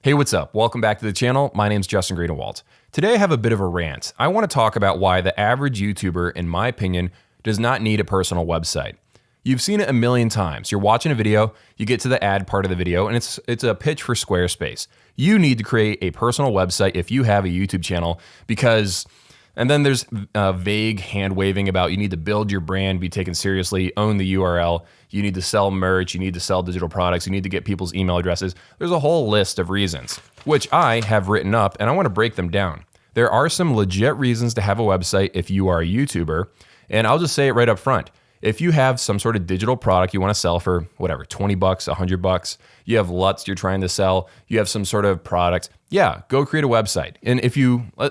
Hey, what's up? Welcome back to the channel. My name's Justin Greenewalt. Today I have a bit of a rant. I want to talk about why the average YouTuber, in my opinion, does not need a personal website. You've seen it a million times. You're watching a video, you get to the ad part of the video, and it's a pitch for Squarespace. You need to create a personal website if you have a YouTube channel because... And then there's vague hand waving about you need to build your brand, be taken seriously, own the URL, you need to sell merch, you need to sell digital products, you need to get people's email addresses. There's a whole list of reasons, which I have written up and I want to break them down. There are some legit reasons to have a website if you are a YouTuber, and I'll just say it right up front. If you have some sort of digital product you want to sell for whatever, 20 bucks, 100 bucks, you have LUTs you're trying to sell, you have some sort of product, yeah, go create a website. And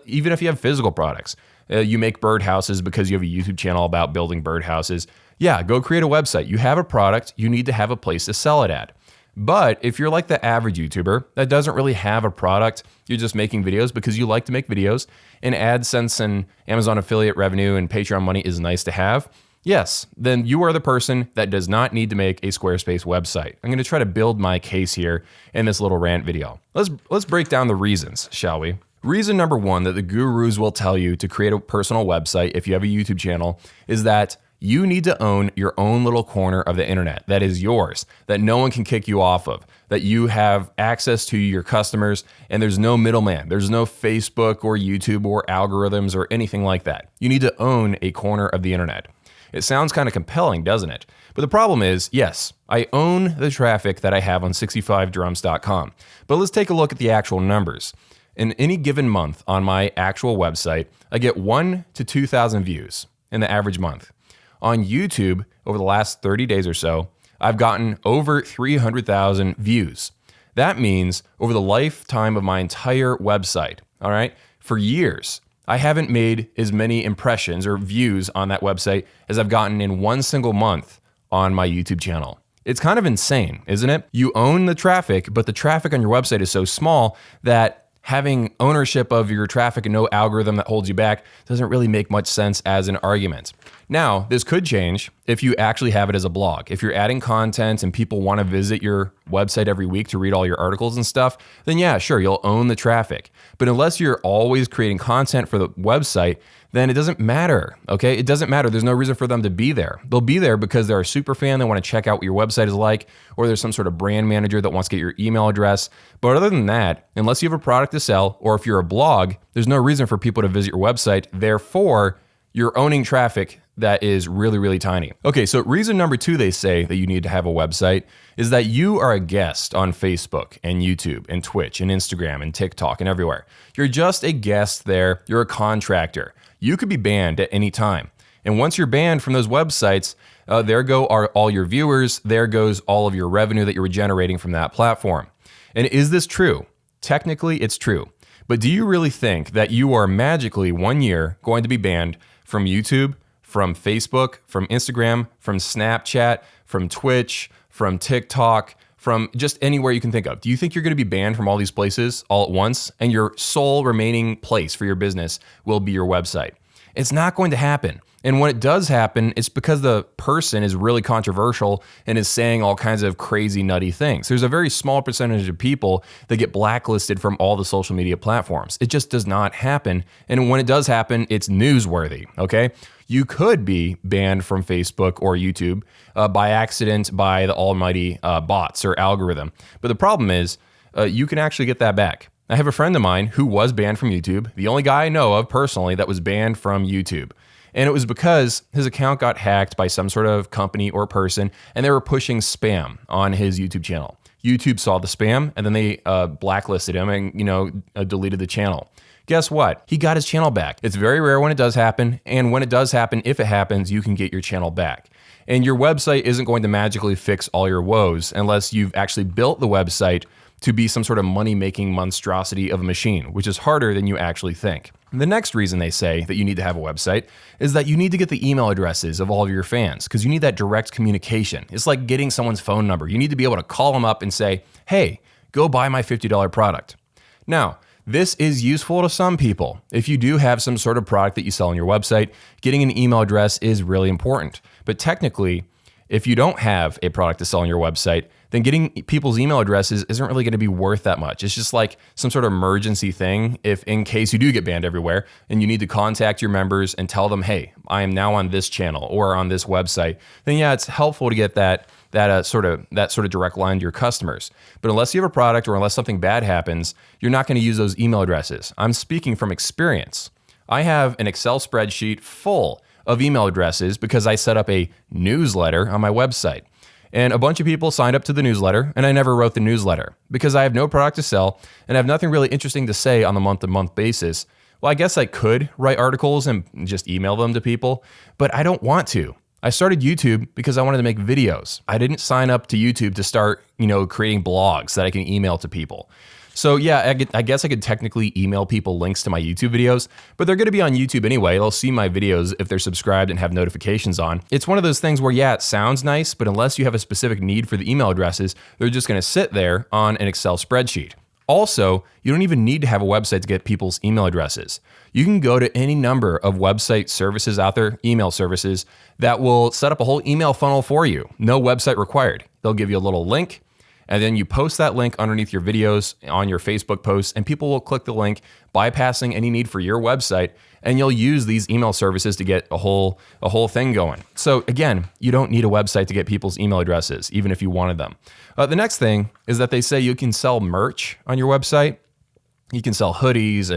even if you have physical products, you make birdhouses because you have a YouTube channel about building birdhouses, yeah, go create a website. You have a product, you need to have a place to sell it at. But if you're like the average YouTuber that doesn't really have a product, you're just making videos because you like to make videos, and AdSense and Amazon affiliate revenue and Patreon money is nice to have, yes, then you are the person that does not need to make a Squarespace website. I'm going to try to build my case here in this little rant video. Let's break down the reasons, shall we? Reason number one that the gurus will tell you to create a personal website if you have a YouTube channel is that you need to own your own little corner of the internet that is yours, that no one can kick you off of, that you have access to your customers, and there's no middleman. There's no Facebook or YouTube or algorithms or anything like that. You need to own a corner of the internet. It sounds kind of compelling, doesn't it? But the problem is, yes, I own the traffic that I have on 65drums.com. But let's take a look at the actual numbers. In any given month on my actual website, I get 1,000 to 2,000 views in the average month. On YouTube, over the last 30 days or so, I've gotten over 300,000 views. That means over the lifetime of my entire website, all right, for years, I haven't made as many impressions or views on that website as I've gotten in one single month on my YouTube channel. It's kind of insane, isn't it? You own the traffic, but the traffic on your website is so small that having ownership of your traffic and no algorithm that holds you back doesn't really make much sense as an argument. Now, this could change if you actually have it as a blog. If you're adding content and people want to visit your website every week to read all your articles and stuff, then yeah, sure, you'll own the traffic. But unless you're always creating content for the website, then it doesn't matter, okay? It doesn't matter. There's no reason for them to be there. They'll be there because they're a super fan, they want to check out what your website is like, or there's some sort of brand manager that wants to get your email address. But other than that, unless you have a product to sell, or if you're a blog, there's no reason for people to visit your website. Therefore, you're owning traffic that is really, really tiny. Okay, so reason number two they say that you need to have a website is that you are a guest on Facebook and YouTube and Twitch and Instagram and TikTok and everywhere. You're just a guest there. You're a contractor. You could be banned at any time. And once you're banned from those websites, there go all your viewers, there goes all of your revenue that you were generating from that platform. And is this true? Technically, it's true. But do you really think that you are magically 1 year going to be banned from YouTube, from Facebook, from Instagram, from Snapchat, from Twitch, from TikTok, from just anywhere you can think of? Do you think you're going to be banned from all these places all at once and your sole remaining place for your business will be your website? It's not going to happen. And when it does happen, it's because the person is really controversial and is saying all kinds of crazy, nutty things. There's a very small percentage of people that get blacklisted from all the social media platforms. It just does not happen. And when it does happen, it's newsworthy, okay? You could be banned from Facebook or YouTube by accident by the almighty bots or algorithm. But the problem is you can actually get that back. I have a friend of mine who was banned from YouTube, the only guy I know of personally that was banned from YouTube. And it was because his account got hacked by some sort of company or person, and they were pushing spam on his YouTube channel. YouTube saw the spam, and then they blacklisted him and deleted the channel. Guess what? He got his channel back. It's very rare when it does happen, and when it does happen, if it happens, you can get your channel back. And your website isn't going to magically fix all your woes unless you've actually built the website to be some sort of money-making monstrosity of a machine, which is harder than you actually think. The next reason they say that you need to have a website is that you need to get the email addresses of all of your fans because you need that direct communication. It's like getting someone's phone number. You need to be able to call them up and say, hey, go buy my $50 product. Now, this is useful to some people. If you do have some sort of product that you sell on your website, getting an email address is really important. But technically, if you don't have a product to sell on your website, then getting people's email addresses isn't really going to be worth that much. It's just like some sort of emergency thing if in case you do get banned everywhere and you need to contact your members and tell them, hey, I am now on this channel or on this website, then yeah, it's helpful to get that sort of direct line to your customers. But unless you have a product or unless something bad happens, you're not going to use those email addresses. I'm speaking from experience. I have an Excel spreadsheet full of email addresses because I set up a newsletter on my website. And a bunch of people signed up to the newsletter, and I never wrote the newsletter because I have no product to sell and I have nothing really interesting to say on the month-to-month basis. Well, I guess I could write articles and just email them to people, but I don't want to. I started YouTube because I wanted to make videos. I didn't sign up to YouTube to start, creating blogs that I can email to people. So yeah, I guess I could technically email people links to my YouTube videos, but they're going to be on YouTube anyway. They'll see my videos if they're subscribed and have notifications on. It's one of those things where, yeah, it sounds nice, but unless you have a specific need for the email addresses, they're just going to sit there on an Excel spreadsheet. Also, you don't even need to have a website to get people's email addresses. You can go to any number of website services out there, email services, that will set up a whole email funnel for you. No website required. They'll give you a little link, and then you post that link underneath your videos on your Facebook posts, and people will click the link, bypassing any need for your website, and you'll use these email services to get a whole thing going. So again, you don't need a website to get people's email addresses, even if you wanted them. The next thing is that they say you can sell merch on your website. You can sell hoodies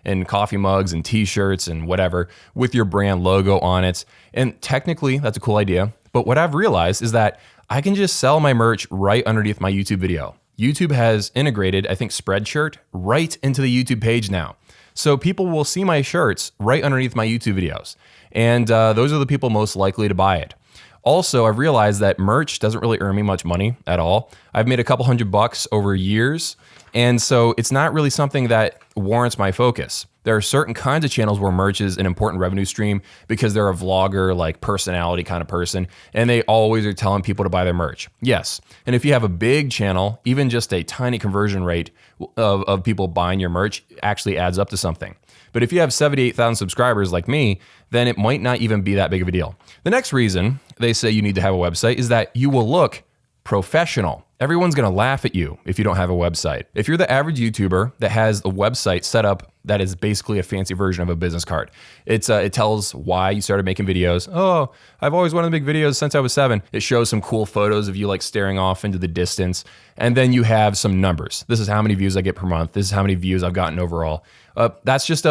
and coffee mugs and t-shirts and whatever with your brand logo on it. And technically, that's a cool idea. But what I've realized is that I can just sell my merch right underneath my YouTube video. YouTube has integrated, I think, Spreadshirt right into the YouTube page now. So people will see my shirts right underneath my YouTube videos. And those are the people most likely to buy it. Also, I've realized that merch doesn't really earn me much money at all. I've made a couple $100 over years. And so it's not really something that warrants my focus. There are certain kinds of channels where merch is an important revenue stream because they're a vlogger, like personality kind of person, and they always are telling people to buy their merch. Yes. And if you have a big channel, even just a tiny conversion rate of people buying your merch actually adds up to something. But if you have 78,000 subscribers like me, then it might not even be that big of a deal. The next reason they say you need to have a website is that you will look professional. Everyone's going to laugh at you if you don't have a website. If you're the average YouTuber that has a website set up that is basically a fancy version of a business card, it tells why you started making videos. Oh, I've always wanted to make videos since I was 7. It shows some cool photos of you like staring off into the distance. And then you have some numbers. This is how many views I get per month. This is how many views I've gotten overall. That's just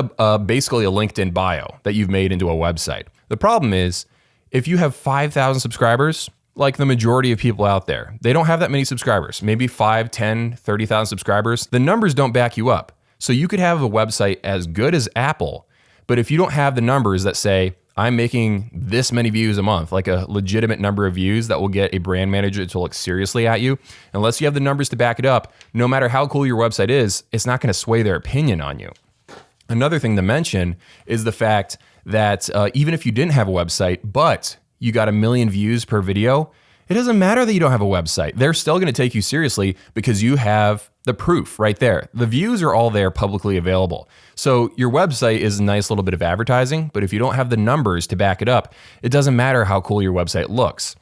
basically a LinkedIn bio that you've made into a website. The problem is if you have 5,000 subscribers, like the majority of people out there, they don't have that many subscribers, maybe 5, 10, 30,000 subscribers. The numbers don't back you up. So you could have a website as good as Apple, but if you don't have the numbers that say, I'm making this many views a month, like a legitimate number of views that will get a brand manager to look seriously at you, unless you have the numbers to back it up, no matter how cool your website is, it's not going to sway their opinion on you. Another thing to mention is the fact that even if you didn't have a website, but you got 1 million views per video, it doesn't matter that you don't have a website. They're still going to take you seriously because you have the proof right there. The views are all there publicly available. So your website is a nice little bit of advertising, but if you don't have the numbers to back it up, it doesn't matter how cool your website looks.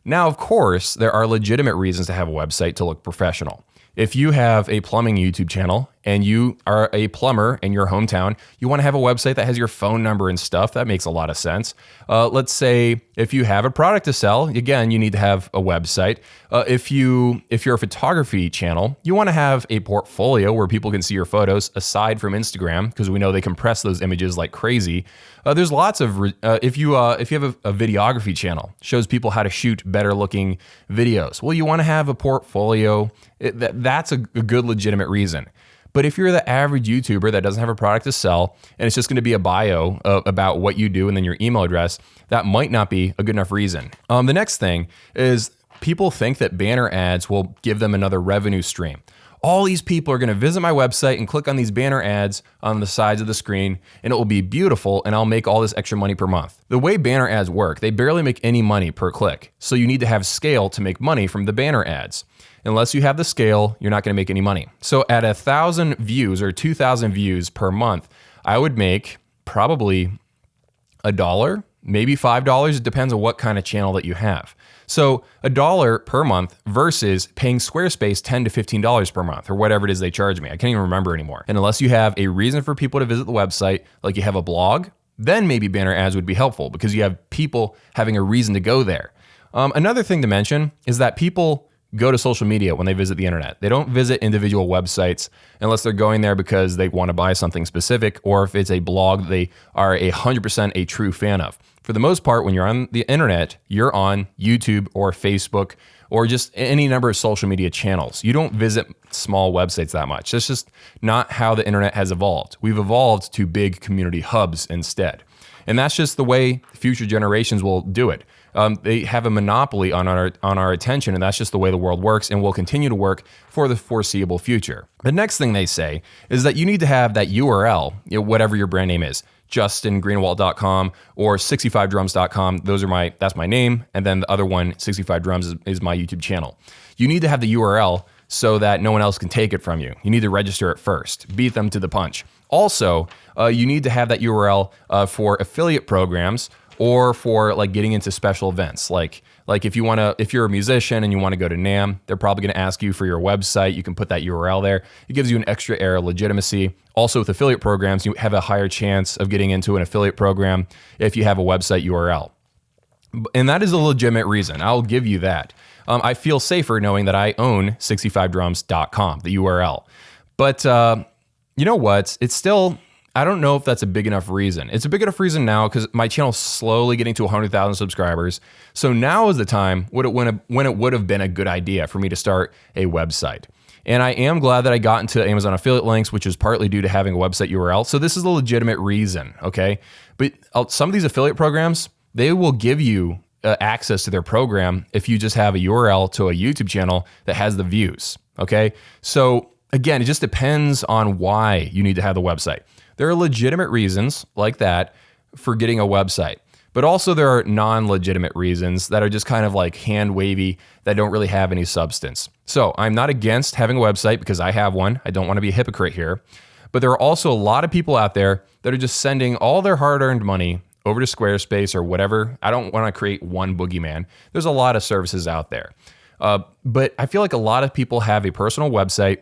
Now, of course, there are legitimate reasons to have a website to look professional. If you have a plumbing YouTube channel and you are a plumber in your hometown, you want to have a website that has your phone number and stuff. That makes a lot of sense. Let's say if you have a product to sell, again, you need to have a website. If you're a photography channel, you want to have a portfolio where people can see your photos aside from Instagram, because we know they compress those images like crazy. There's lots of, if you have a videography channel, shows people how to shoot better looking videos. Well, you want to have a portfolio. That's a good legitimate reason. But if you're the average YouTuber that doesn't have a product to sell and it's just going to be a bio about what you do and then your email address, that might not be a good enough reason. The next thing is people think that banner ads will give them another revenue stream. All these people are going to visit my website and click on these banner ads on the sides of the screen, and it will be beautiful, and I'll make all this extra money per month. The way banner ads work, they barely make any money per click. So you need to have scale to make money from the banner ads. Unless you have the scale, you're not going to make any money. So at 1,000 views or 2,000 views per month, I would make probably $1, maybe $5. It depends on what kind of channel that you have. So $1 per month versus paying Squarespace $10 to $15 per month, or whatever it is they charge me. I can't even remember anymore. And unless you have a reason for people to visit the website, like you have a blog, then maybe banner ads would be helpful because you have people having a reason to go there. Another thing to mention is that people go to social media when they visit the internet. They don't visit individual websites unless they're going there because they want to buy something specific, or if it's a blog they are 100% a true fan of. For the most part, when you're on the internet, you're on YouTube or Facebook or just any number of social media channels. You don't visit small websites that much. That's just not how the internet has evolved. We've evolved to big community hubs instead. And that's just the way future generations will do it. They have a monopoly on our attention, and that's just the way the world works and will continue to work for the foreseeable future. The next thing they say is that you need to have that URL, whatever your brand name is, justingreenewalt.com or 65drums.com. That's my name, and then the other one, 65drums, is my YouTube channel. You need to have the URL so that no one else can take it from you. You need to register it first, beat them to the punch. Also, you need to have that URL for affiliate programs or for like getting into special events. Like if you're a musician and you want to go to NAMM, they're probably going to ask you for your website. You can put that URL there. It gives you an extra air of legitimacy. Also with affiliate programs, you have a higher chance of getting into an affiliate program if you have a website URL. And that is a legitimate reason. I'll give you that. I feel safer knowing that I own 65drums.com, the URL. But you know what? It's still, I don't know if that's a big enough reason. It's a big enough reason now because my channel's slowly getting to 100,000 subscribers. So now is the time when it would have been a good idea for me to start a website. And I am glad that I got into Amazon affiliate links, which is partly due to having a website URL. So this is a legitimate reason, okay? But some of these affiliate programs, they will give you access to their program if you just have a URL to a YouTube channel that has the views, okay? So again, it just depends on why you need to have the website. There are legitimate reasons like that for getting a website, but also there are non-legitimate reasons that are just kind of like hand-wavy that don't really have any substance. So I'm not against having a website because I have one. I don't want to be a hypocrite here, but there are also a lot of people out there that are just sending all their hard-earned money over to Squarespace or whatever. I don't want to create one boogeyman. There's a lot of services out there. But I feel like a lot of people have a personal website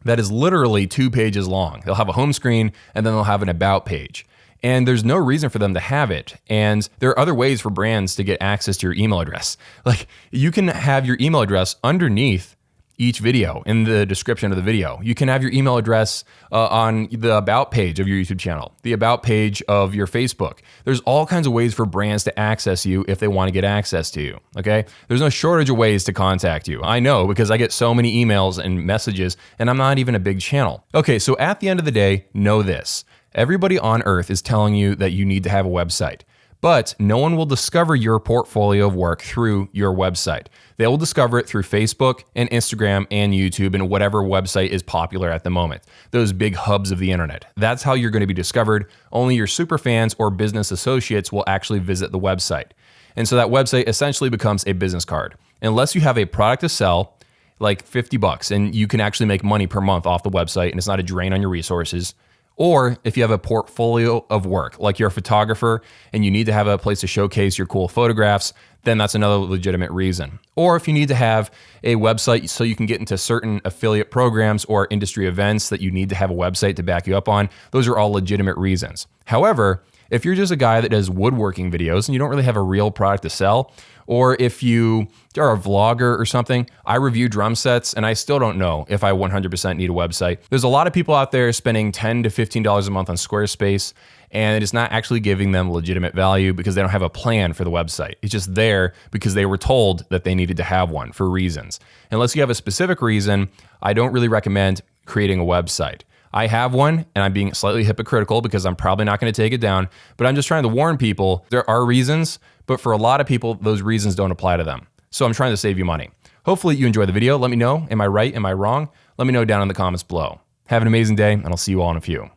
that is literally 2 pages long. They'll have a home screen and then they'll have an about page. And there's no reason for them to have it. And there are other ways for brands to get access to your email address. Like you can have your email address underneath each video in the description of the video. You can have your email address on the about page of your YouTube channel, the about page of your Facebook. There's all kinds of ways for brands to access you if they want to get access to you, okay? There's no shortage of ways to contact you. I know because I get so many emails and messages and I'm not even a big channel. Okay, so at the end of the day, know this. Everybody on earth is telling you that you need to have a website. But no one will discover your portfolio of work through your website. They will discover it through Facebook and Instagram and YouTube and whatever website is popular at the moment. Those big hubs of the internet. That's how you're going to be discovered. Only your super fans or business associates will actually visit the website. And so that website essentially becomes a business card. Unless you have a product to sell, like $50, and you can actually make money per month off the website and it's not a drain on your resources. Or if you have a portfolio of work, like you're a photographer and you need to have a place to showcase your cool photographs, then that's another legitimate reason. Or if you need to have a website so you can get into certain affiliate programs or industry events that you need to have a website to back you up on, those are all legitimate reasons. However, if you're just a guy that does woodworking videos and you don't really have a real product to sell, or if you are a vlogger or something, I review drum sets and I still don't know if I 100% need a website. There's a lot of people out there spending $10 to $15 a month on Squarespace and it's not actually giving them legitimate value because they don't have a plan for the website. It's just there because they were told that they needed to have one for reasons. Unless you have a specific reason, I don't really recommend creating a website. I have one and I'm being slightly hypocritical because I'm probably not going to take it down, but I'm just trying to warn people there are reasons, but for a lot of people, those reasons don't apply to them. So I'm trying to save you money. Hopefully you enjoy the video. Let me know, am I right? Am I wrong? Let me know down in the comments below. Have an amazing day and I'll see you all in a few.